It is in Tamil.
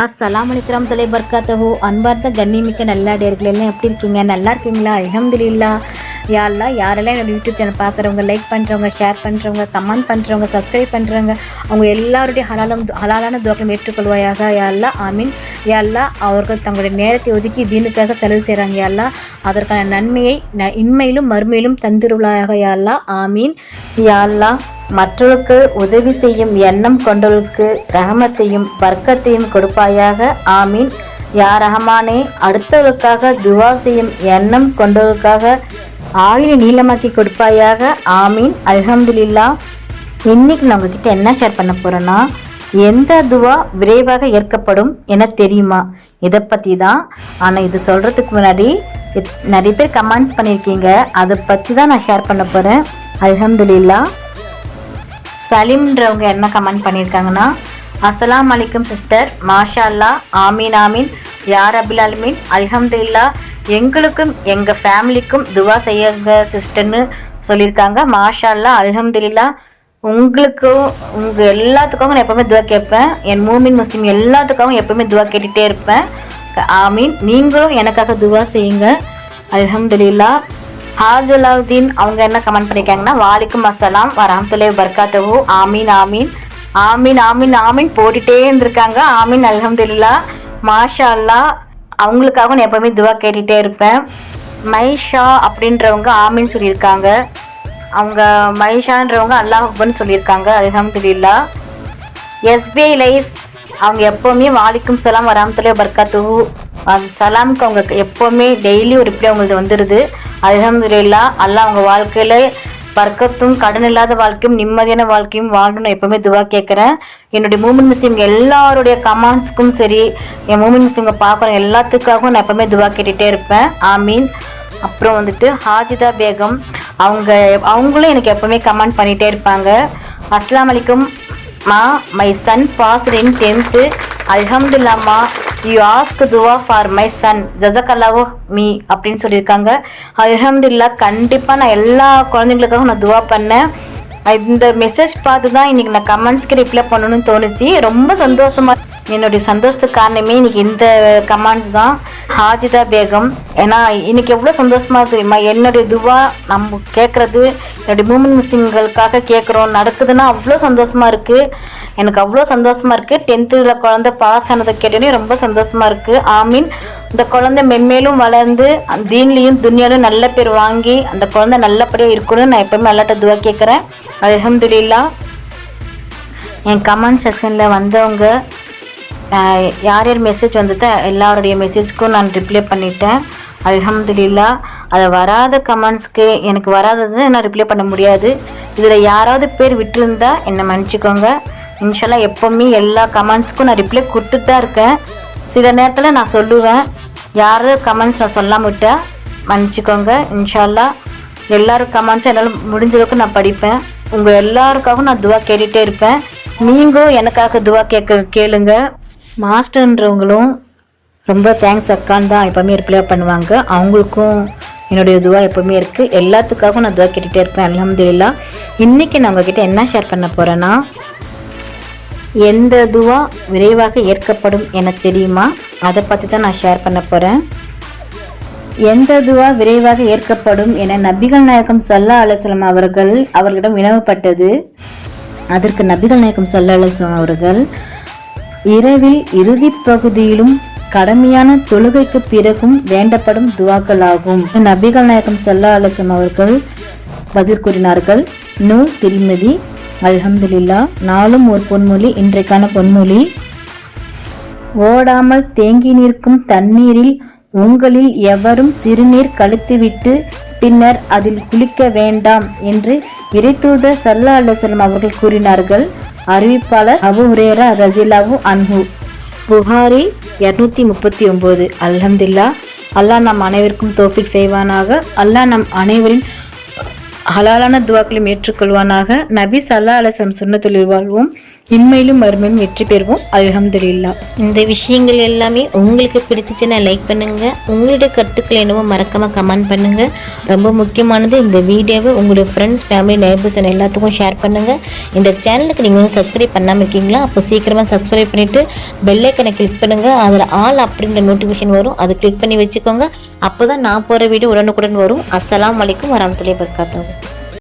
அஸ்ஸலாமு அலைக்கும் தொலை பர்காத்தஹு. அன்பார்ந்த கண்ணியமிக்க நல்லாடையர்கள் எல்லாம் எப்படி இருக்கீங்க? நல்லா இருக்கீங்களா? அல்ஹம்துலில்லாஹ். யா அல்லாஹ், யாரெல்லாம் என்னோட யூடியூப் சேனல் பார்க்குறவங்க, லைக் பண்ணுறவங்க, ஷேர் பண்ணுறவங்க, கமெண்ட் பண்ணுறவங்க, சப்ஸ்கிரைப் பண்ணுறவங்க, அவங்க எல்லாருடைய ஹலாலான துவாக்களும் ஏற்றுக்கொள்வாயாக. யா அல்லாஹ், ஆமீன். யா அல்லாஹ், அவர்கள் தங்களுடைய நேரத்தை ஒதுக்கி தீனுக்காக செலவு செய்கிறாங்க. யா அல்லாஹ், அதற்கான நன்மையை இன்மையிலும் மறுமையிலும் தந்திருளாயாக. யா அல்லாஹ், ஆமீன். யா அல்லாஹ், மற்றவர்களுக்கு உதவி செய்யும் எண்ணம் கொண்டவர்களுக்கு ரஹமத்தையும் பர்க்கத்தையும் கொடுப்பாயாக. ஆமீன். யா ரஹமானே, அடுத்தவர்களுக்காக துவா செய்யும் எண்ணம் கொண்டவர்களுக்காக ஆயுளை நீளமாக்கி கொடுப்பாயாக. ஆமீன். அல்ஹம்துலில்லாஹ். இன்னைக்கு நான் உங்ககிட்ட என்ன ஷேர் பண்ண போறேன்னா, எந்த துவா விரைவாக ஏற்கப்படும் என தெரியுமா? இதை பற்றி தான். ஆனால் இது சொல்கிறதுக்கு முன்னாடி நிறைய பேர் கமெண்ட்ஸ் பண்ணியிருக்கீங்க, அதை பற்றி தான் நான் ஷேர் பண்ண போகிறேன். அல்ஹம்துலில்லாஹ். சலீம்ன்றவங்க என்ன கமெண்ட் பண்ணியிருக்காங்கன்னா, அஸ்ஸலாமு அலைக்கும் சிஸ்டர், மாஷா அல்லாஹ், ஆமீன் ஆமீன் யா ரப்பில் ஆலமீன், அல்ஹம்துலில்லாஹ். எங்களுக்கும் எங்கள் ஃபேமிலிக்கும் துவா செய்யுங்க சிஸ்டர்னு சொல்லியிருக்காங்க. மாஷா அல்லாஹ், அல்ஹம்துலில்லாஹ். உங்களுக்கும் உங்கள் எல்லாத்துக்காகவும் நான் எப்போவுமே துவா கேட்பேன். என் மூமின் முஸ்லீம் எல்லாத்துக்காகவும் எப்போவுமே துவா கேட்டுகிட்டே இருப்பேன். ஆமீன். நீங்களும் எனக்காக துவா செய்யுங்க. அல்ஹம்துலில்லாஹ். ஹாஜுலாவுதீன் அவங்க என்ன கமெண்ட் பண்ணியிருக்காங்கன்னா, வாலிக்கும் அஸ்ஸலாம் வரஹ்மத்துல்லாஹி வபரகாத்துஹு, ஆமீன் ஆமீன் ஆமீன் ஆமீன் ஆமீன் போட்டுகிட்டே இருந்திருக்காங்க. ஆமீன். அல்ஹம்துலில்லாஹ். மாஷா அல்லாஹ். அவங்களுக்காக நான் எப்போவுமே துவா கேட்டுகிட்டே இருப்பேன். மைஷா அப்படின்றவங்க ஆமீன் சொல்லியிருக்காங்க. அவங்க மைஷான்றவங்க அல்லாஹ் அக்பர்னு சொல்லியிருக்காங்க. அல்ஹம்துலில்லாஹ். எஸ்பிஐ லைஃப் அவங்க எப்போவுமே வாலிக்கும் சலாம் வரஹ்மத்துல்லாஹி வபரகாத்துஹு சலாமுக்கு அவங்க எப்போவுமே டெய்லி ஒரு ரிப்ளை அவங்களுக்கு வந்துடுது. அல்ஹம்துலில்லாஹ். அல்லாஹ் அவங்க வாழ்க்கையில் பர்க்கத்தும் கடன் இல்லாத வாழ்க்கையும் நிம்மதியான வாழ்க்கையும் வாழணும்னு எப்போவுமே துவா கேட்குறேன். என்னுடைய மூமின் முஸ்லீம் எல்லாருடைய கமெண்ட்ஸ்க்கும் சரி, என் மூமின் முஸ்லீம்களை பார்க்குற எல்லாத்துக்காகவும் நான் எப்போவுமே துவா கேட்டுகிட்டே இருப்பேன். ஆமீன். அப்புறம் வந்துட்டு ஹாஜிதா பேகம் அவங்களும் எனக்கு எப்போவுமே கமெண்ட் பண்ணிகிட்டே இருப்பாங்க. அஸ்ஸலாமு அலைக்கும் மா, my son passed in 10th. அல்ஹம்துலில்லாஹ்மா, யூ ஆஸ்க் துவா ஃபார் மை சன், ஜஸக்கல்லாஹு மீ அப்படின்னு சொல்லியிருக்காங்க. அல்ஹம்துலில்லாஹ். கண்டிப்பாக நான் எல்லா குழந்தைங்களுக்காகவும் நான் துவா பண்ணேன். இந்த மெசேஜ் பார்த்து தான் இன்றைக்கி நான் கமெண்ட்ஸ்க்கு ரிப்ளை பண்ணணும்னு தோணுச்சு. ரொம்ப சந்தோஷமாக, என்னுடைய சந்தோஷத்துக்கு காரணமே இன்றைக்கி இந்த கமெண்ட்ஸ் தான். ஹாஜிதா பேகம், ஏன்னா இன்றைக்கி எவ்வளோ சந்தோஷமாக தெரியுமா? என்னுடைய துவா நம்ம கேட்குறது என்னுடைய மூமின் முஸ்லீம்களுக்காக கேட்குறோம், நடக்குதுன்னா அவ்வளோ சந்தோஷமாக இருக்குது. எனக்கு அவ்வளோ சந்தோஷமாக இருக்குது. 10th குழந்தை பாஸ் ஆனதை கேட்டோன்னே ரொம்ப சந்தோஷமாக இருக்குது. ஆமீன். இந்த குழந்தை மென்மேலும் வளர்ந்து தீன்லேயும் துன்யாலும் நல்ல பேர் வாங்கி அந்த குழந்தை நல்லபடியாக இருக்கணும்னு நான் எப்போவுமே அல்லாட்ட துவா கேட்குறேன். அல்ஹம்துலில்லாஹ். என் கமெண்ட் செக்ஷனில் வந்தவங்க யார் யார் மெசேஜ் வந்ததோ எல்லாருடைய மெசேஜ்க்கும் நான் ரிப்ளை பண்ணிட்டேன். அல்ஹம்துலில்லாஹ். அதை வராத கமெண்ட்ஸ்க்கு எனக்கு வராதது நான் ரிப்ளை பண்ண முடியாது. இதில் யாராவது பேர் விட்டுருந்தா என்னை மன்னிச்சிக்கோங்க. இன்ஷால்லா எப்போவுமே எல்லா கமெண்ட்ஸ்க்கும் நான் ரிப்ளை கொடுத்துட்டு தான் இருக்கேன். சில நேரத்தில் நான் சொல்லுவேன், யாரும் கமெண்ட்ஸ் நான் சொல்லாமல் விட்டால் மன்னிச்சிக்கோங்க. இன்ஷால்லா எல்லோரும் கமெண்ட்ஸும் என்னால் முடிஞ்சளவுக்கு நான் படிப்பேன். உங்கள் எல்லாருக்காகவும் நான் துவா கேட்டுகிட்டே இருப்பேன். நீங்களும் எனக்காக துவா கேளுங்க. மாஸ்டர்ன்றவங்களும் ரொம்ப தேங்க்ஸ் அக்கான்னு தான் எப்போவுமே ரிப்ளை பண்ணுவாங்க. அவங்களுக்கும் என்னுடைய துவா எப்போவுமே இருக்குது. எல்லாத்துக்காகவும் நான் துவா கேட்டுகிட்டே இருப்பேன். அல்ஹம்துலில்லாஹ். இன்றைக்கி நான் உங்ககிட்ட என்ன ஷேர் பண்ண போகிறேன்னா, எந்த துவா விரைவாக ஏற்கப்படும் என தெரியுமா? அதை பற்றி தான் நான் ஷேர் பண்ண போகிறேன். எந்த துவா விரைவாக ஏற்கப்படும் என நபிகள் நாயகம் ஸல்லல்லாஹு அலைஹி வஸல்லம் அவர்களிடம் வினவப்பட்டது. அதற்கு நபிகள் நாயகம் ஸல்லல்லாஹு அலைஹி வஸல்லம் அவர்கள், இரவில் இறுதி பகுதியிலும் கடமையான தொழுகைக்கு பிறகும் வேண்டப்படும் துவாக்களாகும். நபிகள் நாயகம் ஸல்லல்லாஹு அலைஹி வஸல்லம் அவர்கள் பதில் கூறினார்கள். நூல் திர்மிதி. அல்ஹம்துலில்லாஹ். நாளும் ஒரு பொன்மொழி. இன்றைக்கான பொன்மொழி, ஓடாமல் தேங்கி நிற்கும் தண்ணீரில் உங்களில் எவரும் சிறுநீர் கழித்துவிட்டு பின்னர் அதில் குளிக்க வேண்டாம் என்று இறைத்தூதர் ஸல்லல்லாஹு அலைஹி வஸல்லம் அவர்கள் கூறினார்கள். அறிவிப்பாளர் அபூ ஹுரைரா ரலியல்லாஹு அன்ஹு. புகாரி 239. அல்ஹம்துலில்லாஹ். அல்லாஹ் நம் அனைவருக்கும் தௌஃபீக் செய்வானாக. அல்லாஹ் நம் அனைவரின் ஹலாலான துவாக்களையும் ஏற்றுக்கொள்வானாக. நபி ஸல்லல்லாஹு அலைஹி வஸல்லம் சுன்னத்துல் வாழ்வோம். இன்மையிலும் மறுமையும் வெற்றி பெறுவோம். அல்ஹம்துலில்லாஹ். இந்த விஷயங்கள் எல்லாமே உங்களுக்கு பிடிச்சிச்சுன்னா லைக் பண்ணுங்க. உங்களுடைய கருத்துக்கள் என்னவோ மறக்காம கமெண்ட் பண்ணுங்க. ரொம்ப முக்கியமானது, இந்த வீடியோவை உங்களுடைய ஃப்ரெண்ட்ஸ், ஃபேமிலி, நெய்பர்ஸ் எல்லாத்துக்கும் ஷேர் பண்ணுங்க. இந்த சேனலுக்கு நீங்கள் வந்து சப்ஸ்கிரைப் பண்ணாமல் இருக்கீங்களா? அப்போ சீக்கிரமாக சப்ஸ்கிரைப் பண்ணிட்டு பெல் ஐக்கனை கிளிக் பண்ணுங்க. அதில் ஆல் அப்படின்ற நோட்டிஃபிகேஷன் வரும், அதை கிளிக் பண்ணி வச்சுக்கோங்க. அப்போதான் நான் போகிற வீடியோ உடனுக்குடன் வரும். அஸ்ஸலாமு அலைக்கும் வரஹ்மத்துல்லாஹி வபரகாத்துஹு.